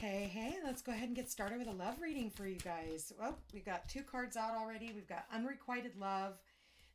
Hey, let's go ahead and get started with a love reading for you guys. Well, we've got two cards out already. We've got unrequited love.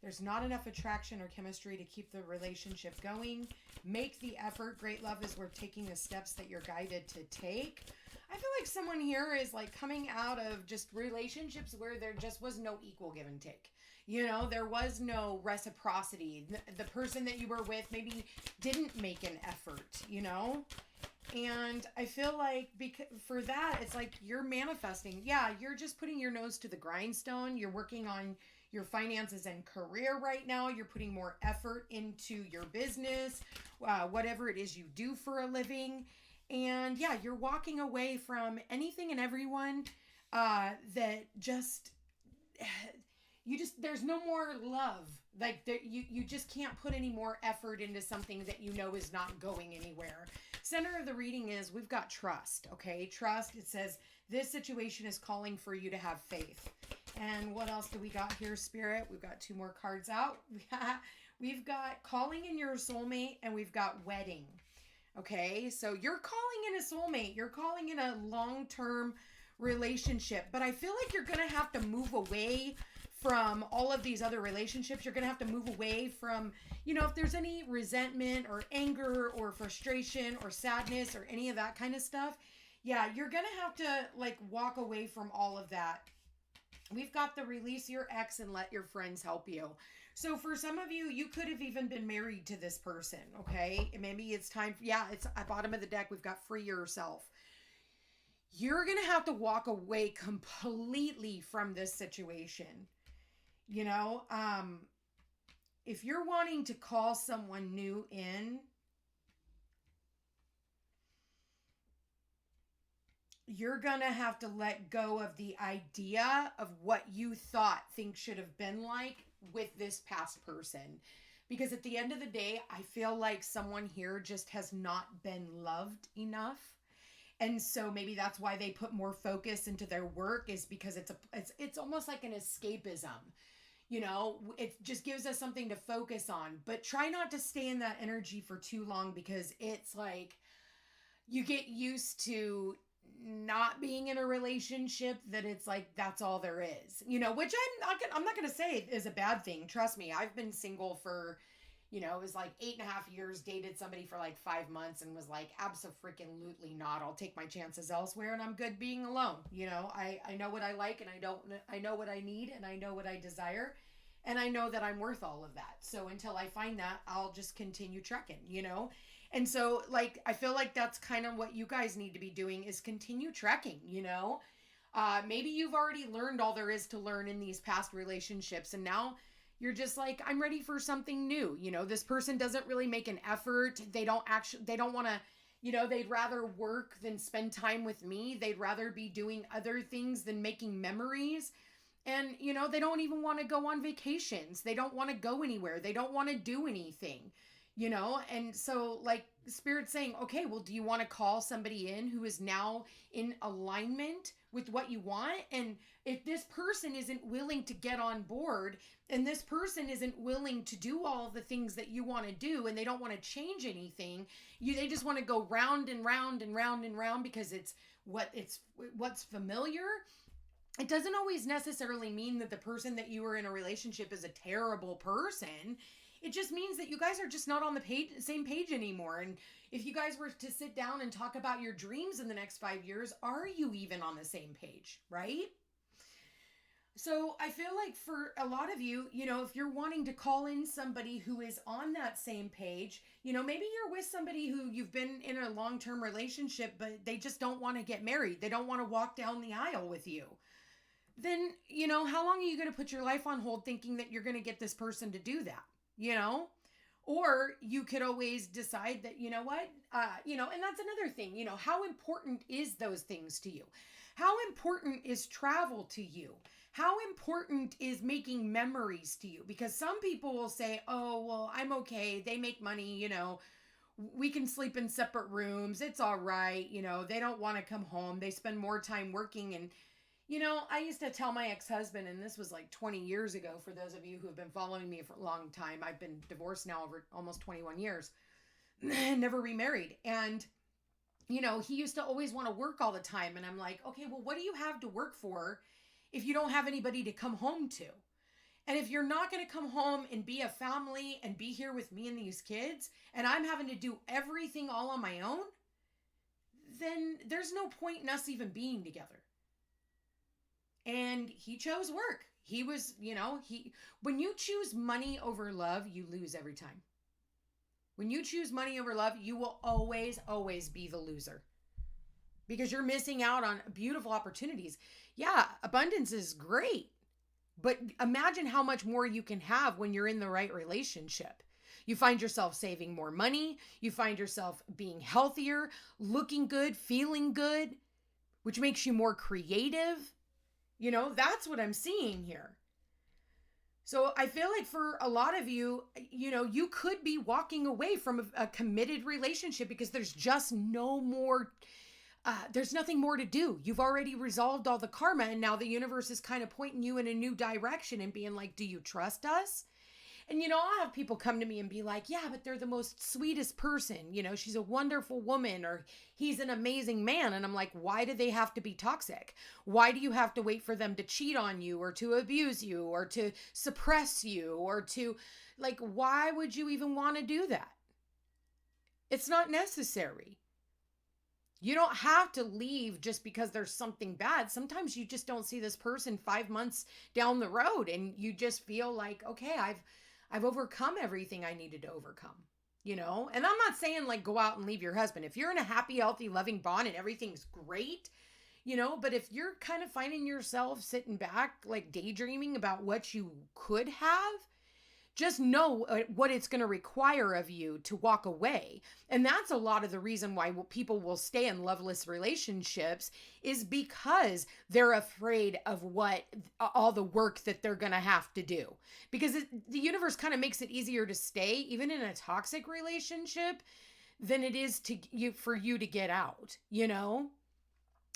There's not enough attraction or chemistry to keep the relationship going. Make the effort. Great love is worth taking the steps that you're guided to take. I feel like someone here is like coming out of just relationships where there just was no equal give and take. You know, there was no reciprocity. The person that you were with maybe didn't make an effort, you know? And I feel like for that, it's like you're manifesting. Yeah, you're just putting your nose to the grindstone. You're working on your finances and career right now. You're putting more effort into your business, whatever it is you do for a living. And yeah, you're walking away from anything and everyone that just there's no more love. Like you just can't put any more effort into something that you know is not going anywhere. Center of the reading is we've got trust. Okay, trust. It says this situation is calling for you to have faith. And what else do we got here, Spirit? We've got two more cards out. We've got calling in your soulmate, and we've got wedding. Okay, so you're calling in a soulmate. You're calling in a long-term relationship, but I feel like you're going to have to move away from all of these other relationships. You're going to have to move away from, if there's any resentment or anger or frustration or sadness or any of that kind of stuff. Yeah, you're going to have to like walk away from all of that. We've got the release your ex and let your friends help you. So for some of you, you could have even been married to this person, okay? Maybe it's time. It's at bottom of the deck. We've got free yourself. You're going to have to walk away completely from this situation. If you're wanting to call someone new in, you're going to have to let go of the idea of what you thought things should have been like with this past person. Because at the end of the day, I feel like someone here just has not been loved enough. And so maybe that's why they put more focus into their work, is because it's almost like an escapism. It just gives us something to focus on. But try not to stay in that energy for too long, because it's like you get used to not being in a relationship that it's like that's all there is. Which I'm not gonna say is a bad thing. Trust me, I've been single for it was like 8.5 years, dated somebody for like 5 months and was like, abso-freaking-lutely not. I'll take my chances elsewhere and I'm good being alone. I know what I like, and I know what I need, and I know what I desire, and I know that I'm worth all of that. So until I find that, I'll just continue trekking, And so like, I feel like that's kind of what you guys need to be doing, is continue trekking, Maybe you've already learned all there is to learn in these past relationships, and now you're just like, I'm ready for something new. This person doesn't really make an effort. They don't want to, they'd rather work than spend time with me. They'd rather be doing other things than making memories. And, they don't even want to go on vacations. They don't want to go anywhere. They don't want to do anything, And so like Spirit's saying, okay, well, do you want to call somebody in who is now in alignment with what you want? And if this person isn't willing to get on board, and this person isn't willing to do all the things that you want to do, and they don't want to change anything, they just want to go round and round and round and round because it's what's familiar. It doesn't always necessarily mean that the person that you were in a relationship is a terrible person. It just means that you guys are just not on the same page anymore. And if you guys were to sit down and talk about your dreams in the next 5 years, are you even on the same page, right? So I feel like for a lot of you, if you're wanting to call in somebody who is on that same page, maybe you're with somebody who you've been in a long-term relationship, but they just don't want to get married. They don't want to walk down the aisle with you. Then, how long are you going to put your life on hold thinking that you're going to get this person to do that? Or you could always decide that, and that's another thing, how important is those things to you? How important is travel to you? How important is making memories to you? Because some people will say, oh, well, I'm okay. They make money, we can sleep in separate rooms. It's all right. They don't want to come home. They spend more time working. And I used to tell my ex-husband, and this was like 20 years ago, for those of you who have been following me for a long time. I've been divorced now over almost 21 years, never remarried. And he used to always want to work all the time. And I'm like, okay, well, what do you have to work for if you don't have anybody to come home to? And if you're not going to come home and be a family and be here with me and these kids, and I'm having to do everything all on my own, then there's no point in us even being together. And he chose work. He was, when you choose money over love, you lose every time. When you choose money over love, you will always, always be the loser because you're missing out on beautiful opportunities. Yeah, abundance is great, but imagine how much more you can have when you're in the right relationship. You find yourself saving more money. You find yourself being healthier, looking good, feeling good, which makes you more creative. That's what I'm seeing here. So I feel like for a lot of you, you could be walking away from a committed relationship because there's just no more, there's nothing more to do. You've already resolved all the karma, and now the universe is kind of pointing you in a new direction and being like, do you trust us? And, I'll have people come to me and be like, yeah, but they're the most sweetest person. She's a wonderful woman, or he's an amazing man. And I'm like, why do they have to be toxic? Why do you have to wait for them to cheat on you or to abuse you or to suppress you or to, why would you even want to do that? It's not necessary. You don't have to leave just because there's something bad. Sometimes you just don't see this person 5 months down the road and you just feel like, okay, I've overcome everything I needed to overcome, And I'm not saying go out and leave your husband. If you're in a happy, healthy, loving bond and everything's great, but if you're kind of finding yourself sitting back, daydreaming about what you could have, just know what it's going to require of you to walk away. And that's a lot of the reason why people will stay in loveless relationships is because they're afraid of all the work that they're going to have to do. Because the universe kind of makes it easier to stay, even in a toxic relationship, than it is for you to get out,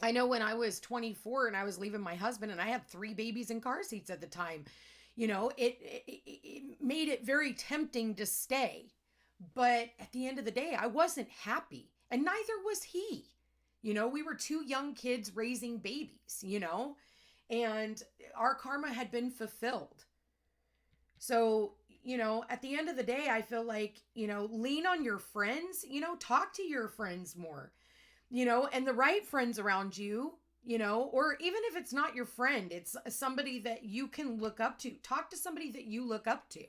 I know when I was 24 and I was leaving my husband and I had 3 babies in car seats at the time, it made it very tempting to stay. But at the end of the day, I wasn't happy. And neither was he. We were 2 young kids raising babies, and our karma had been fulfilled. So, at the end of the day, I feel like, lean on your friends, talk to your friends more, and the right friends around you. Or even if it's not your friend, it's somebody that you can look up to. Talk to somebody that you look up to.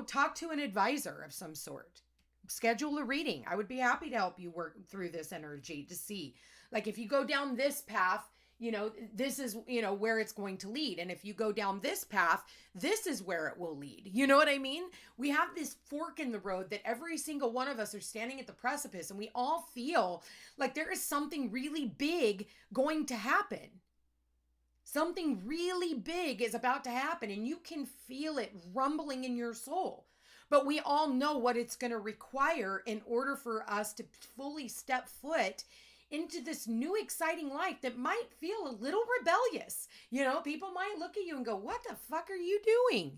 Talk to an advisor of some sort. Schedule a reading. I would be happy to help you work through this energy to see. If you go down this path, this is, where it's going to lead. And if you go down this path, this is where it will lead. You know what I mean? We have this fork in the road that every single one of us are standing at the precipice, and we all feel like there is something really big going to happen. Something really big is about to happen, and you can feel it rumbling in your soul. But we all know what it's going to require in order for us to fully step foot into this new exciting life that might feel a little rebellious. People might look at you and go, what the fuck are you doing?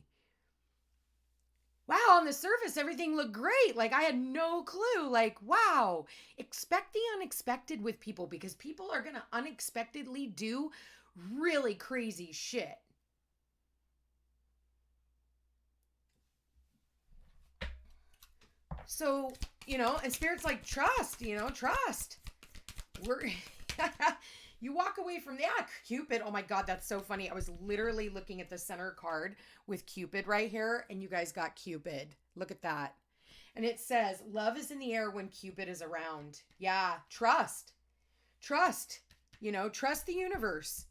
Wow, on the surface, everything looked great. I had no clue. Wow. Expect the unexpected with people because people are going to unexpectedly do really crazy shit. So, and Spirit's like, trust, trust. You walk away from Cupid. Oh my God, that's so funny. I was literally looking at the center card with Cupid right here, and you guys got Cupid. Look at that. And it says, love is in the air when Cupid is around. Yeah, trust. Trust the universe.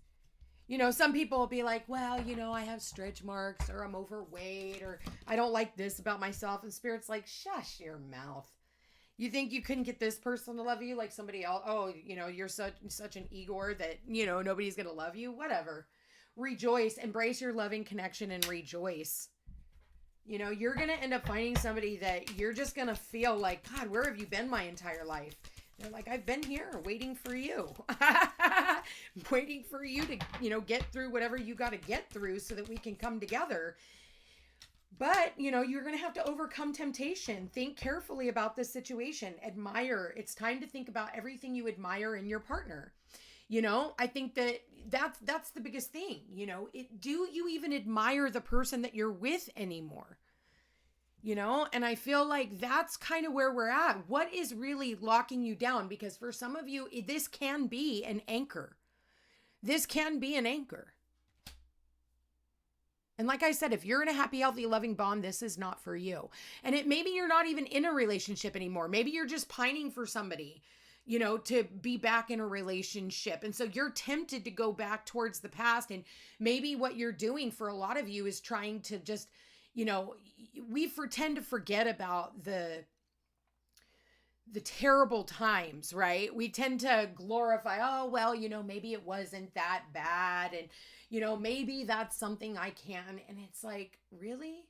Some people will be like, well, I have stretch marks, or I'm overweight, or I don't like this about myself. And Spirit's like, shush your mouth. You think you couldn't get this person to love you like somebody else? Oh, you're such an Igor that, nobody's going to love you. Whatever. Rejoice. Embrace your loving connection and rejoice. You're going to end up finding somebody that you're just going to feel like, God, where have you been my entire life? They're like, I've been here waiting for you. Waiting for you to, get through whatever you got to get through so that we can come together. But, you're going to have to overcome temptation. Think carefully about this situation. Admire. It's time to think about everything you admire in your partner. I think that's the biggest thing. Do you even admire the person that you're with anymore? And I feel like that's kind of where we're at. What is really locking you down? Because for some of you, this can be an anchor. This can be an anchor. And like I said, if you're in a happy, healthy, loving bond, this is not for you. And maybe you're not even in a relationship anymore. Maybe you're just pining for somebody, to be back in a relationship. And so you're tempted to go back towards the past. And maybe what you're doing for a lot of you is trying to just, we tend to forget about the terrible times, right? We tend to glorify, oh, well, maybe it wasn't that bad. And, maybe that's something I can. And it's like, really?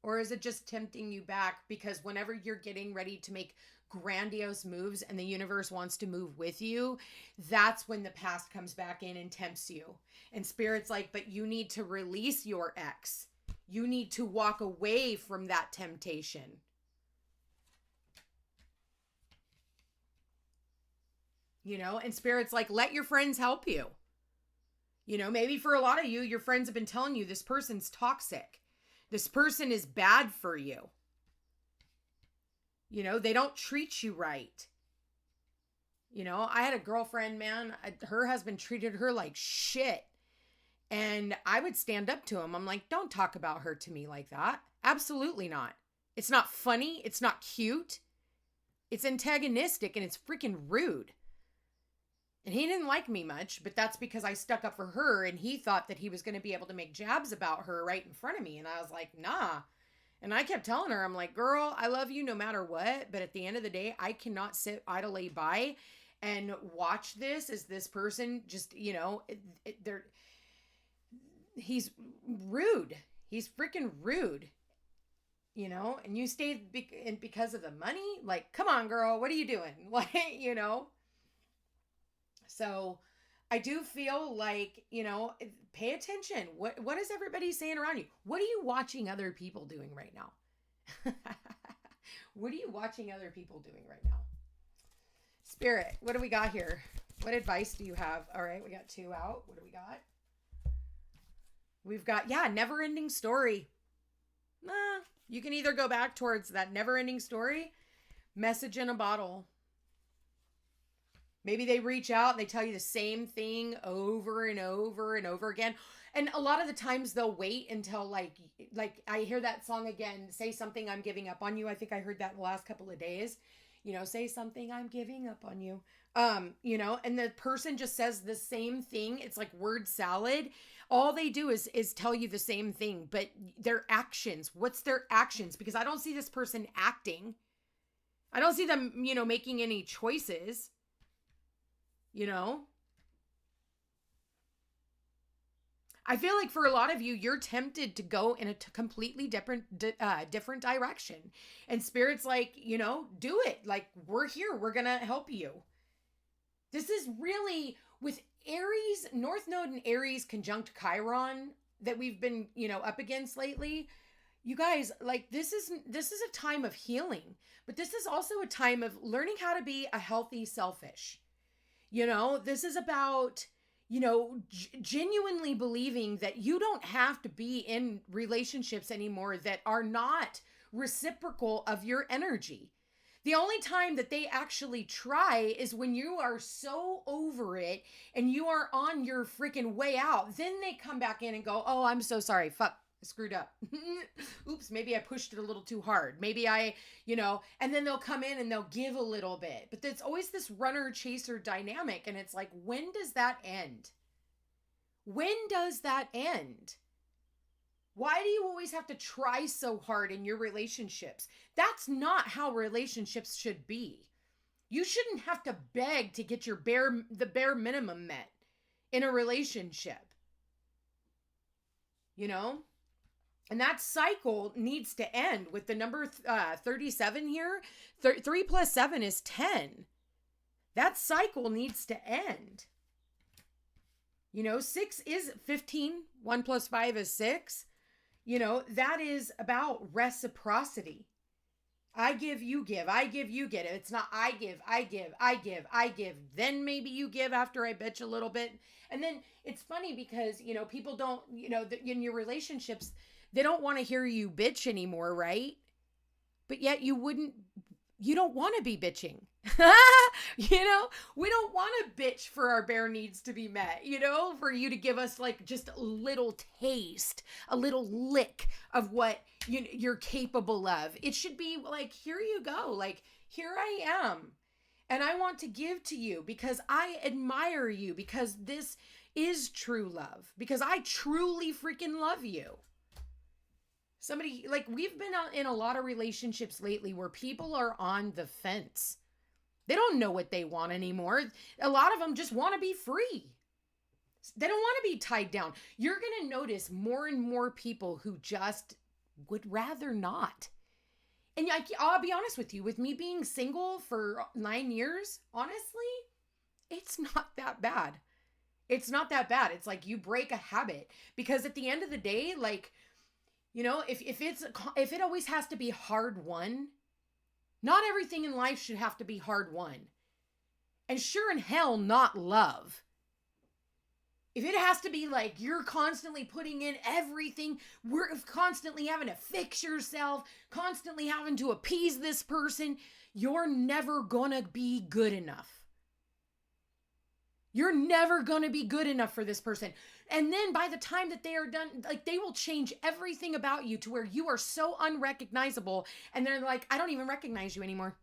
Or is it just tempting you back? Because whenever you're getting ready to make grandiose moves and the universe wants to move with you, that's when the past comes back in and tempts you. And Spirit's like, but you need to release your ex. You need to walk away from that temptation. And Spirit's like, let your friends help you. Maybe for a lot of you, your friends have been telling you this person's toxic. This person is bad for you. They don't treat you right. I had a girlfriend, man, her husband treated her like shit. And I would stand up to him. I'm like, don't talk about her to me like that. Absolutely not. It's not funny. It's not cute. It's antagonistic and it's freaking rude. And he didn't like me much, but that's because I stuck up for her and he thought that he was going to be able to make jabs about her right in front of me. And I was like, nah. And I kept telling her, I'm like, girl, I love you no matter what. But at the end of the day, I cannot sit idly by and watch this as this person just, he's rude. He's freaking rude. And you stayed because of the money? Like, come on, girl, what are you doing? Like, So I do feel like, pay attention. What is everybody saying around you? What are you watching other people doing right now? What are you watching other people doing right now? Spirit, what do we got here? What advice do you have? All right, we got 2 out. What do we got? We've got, never ending story. You can either go back towards that never ending story, message in a bottle. Maybe they reach out and they tell you the same thing over and over and over again. And a lot of the times they'll wait until like I hear that song again, Say Something, I'm Giving Up on You. I think I heard that in the last couple of days. Say something, I'm giving up on you. And the person just says the same thing. It's like word salad. All they do is tell you the same thing, but their actions, what's their actions? Because I don't see this person acting. I don't see them, making any choices. I feel like for a lot of you, you're tempted to go in a completely different direction. And Spirit's like, do it. Like, we're here. We're going to help you. This is really with Aries, North Node and Aries conjunct Chiron that we've been, up against lately. You guys, like, this is a time of healing, but this is also a time of learning how to be a healthy selfish. This is about, genuinely believing that you don't have to be in relationships anymore that are not reciprocal of your energy. The only time that they actually try is when you are so over it and you are on your freaking way out. Then they come back in and go, oh, I'm so sorry. Fuck. Screwed up. Oops, maybe I pushed it a little too hard. Maybe and then they'll come in and they'll give a little bit. But there's always this runner chaser dynamic. And it's like, when does that end? When does that end? Why do you always have to try so hard in your relationships? That's not how relationships should be. You shouldn't have to beg to get the bare minimum met in a relationship. And that cycle needs to end with the number 37 here. 3 plus 7 is 10. That cycle needs to end. Six is 15. 1 plus 5 is 6. That is about reciprocity. I give, you give. I give, you get it. It's not I give, I give, I give, I give. Then maybe you give after I bitch a little bit. And then it's funny because, people don't, in your relationships, they don't want to hear you bitch anymore, right? But yet you don't want to be bitching. We don't want to bitch for our bare needs to be met, for you to give us like just a little taste, a little lick of what you're capable of. It should be like, here you go. Like, here I am. And I want to give to you because I admire you, because this is true love, because I truly freaking love you. Somebody, like, we've been in a lot of relationships lately where people are on the fence. They don't know what they want anymore. A lot of them just want to be free. They don't want to be tied down. You're going to notice more and more people who just would rather not. And I'll be honest with you, with me being single for 9 years, honestly, it's not that bad. It's not that bad. It's like you break a habit, because at the end of the day, like, if it always has to be hard won, not everything in life should have to be hard won. And sure in hell, not love. If it has to be like you're constantly putting in everything, we're constantly having to fix yourself, constantly having to appease this person, you're never gonna be good enough. You're never gonna be good enough for this person. And then by the time that they are done, like, they will change everything about you to where you are so unrecognizable. And they're like, I don't even recognize you anymore.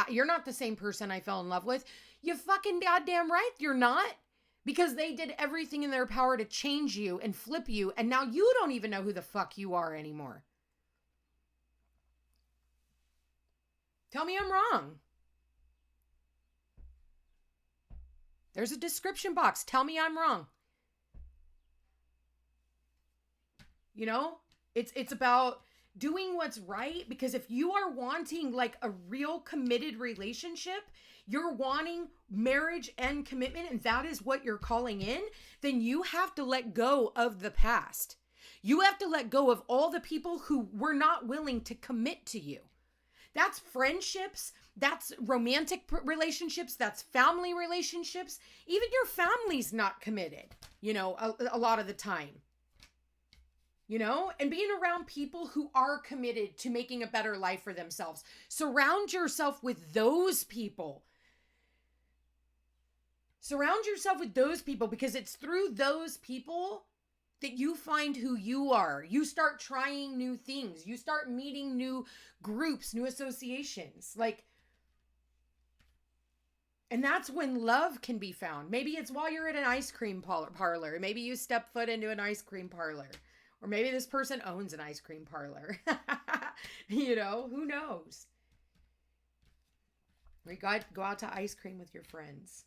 You're not the same person I fell in love with. You fucking goddamn right you're not. Because they did everything in their power to change you and flip you. And now you don't even know who the fuck you are anymore. Tell me I'm wrong. There's a description box. Tell me I'm wrong. It's about doing what's right, because if you are wanting like a real committed relationship, you're wanting marriage and commitment, and that is what you're calling in, then you have to let go of the past. You have to let go of all the people who were not willing to commit to you. That's friendships, that's romantic relationships, that's family relationships. Even your family's not committed, a lot of the time. And being around people who are committed to making a better life for themselves. Surround yourself with those people. Surround yourself with those people, because it's through those people that you find who you are. You start trying new things. You start meeting new groups, new associations. And that's when love can be found. Maybe it's while you're at an ice cream parlor. Maybe you step foot into an ice cream parlor. Or maybe this person owns an ice cream parlor. Who knows? We go out to ice cream with your friends.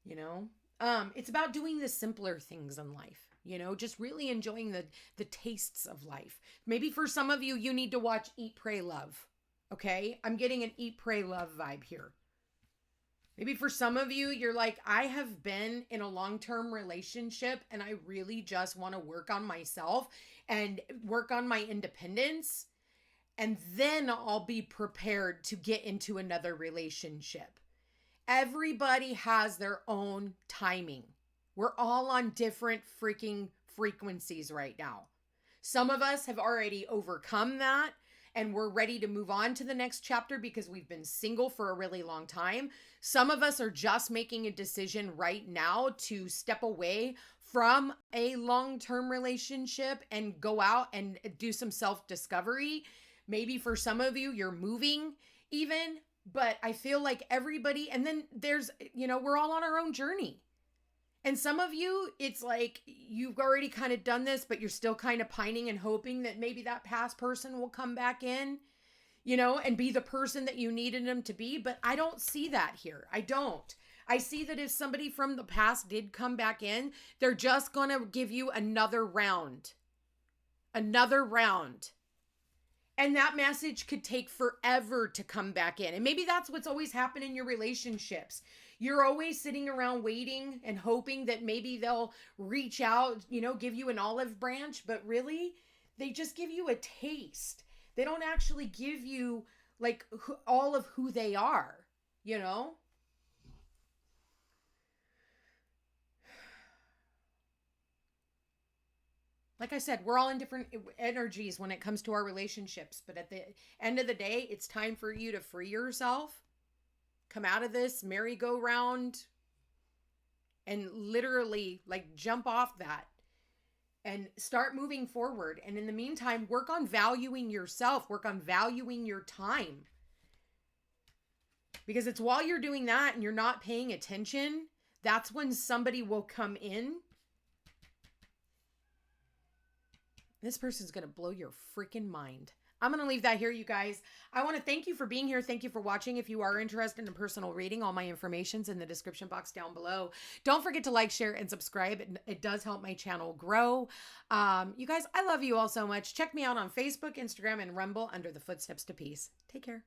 It's about doing the simpler things in life. Just really enjoying the tastes of life. Maybe for some of you, you need to watch Eat, Pray, Love. Okay? I'm getting an Eat, Pray, Love vibe here. Maybe for some of you, you're like, I have been in a long-term relationship and I really just want to work on myself and work on my independence. And then I'll be prepared to get into another relationship. Everybody has their own timing. We're all on different freaking frequencies right now. Some of us have already overcome that and we're ready to move on to the next chapter because we've been single for a really long time. Some of us are just making a decision right now to step away from a long-term relationship and go out and do some self-discovery. Maybe for some of you, you're moving even, but I feel like everybody, and then there's, we're all on our own journey. And some of you, it's like you've already kind of done this, but you're still kind of pining and hoping that maybe that past person will come back in, and be the person that you needed them to be. But I don't see that here. I don't. I see that if somebody from the past did come back in, they're just going to give you another round. Another round. And that message could take forever to come back in. And maybe that's what's always happened in your relationships. You're always sitting around waiting and hoping that maybe they'll reach out, give you an olive branch, but really, they just give you a taste. They don't actually give you like all of who they are, you know? Like I said, we're all in different energies when it comes to our relationships, but at the end of the day, it's time for you to free yourself, come out of this merry-go-round, and literally like jump off that and start moving forward. And in the meantime, work on valuing yourself, work on valuing your time. Because it's while you're doing that and you're not paying attention, that's when somebody will come in. This person's going to blow your freaking mind. I'm going to leave that here, you guys. I want to thank you for being here. Thank you for watching. If you are interested in a personal reading, all my information's in the description box down below. Don't forget to like, share, and subscribe. It does help my channel grow. You guys, I love you all so much. Check me out on Facebook, Instagram, and Rumble under the Footsteps to Peace. Take care.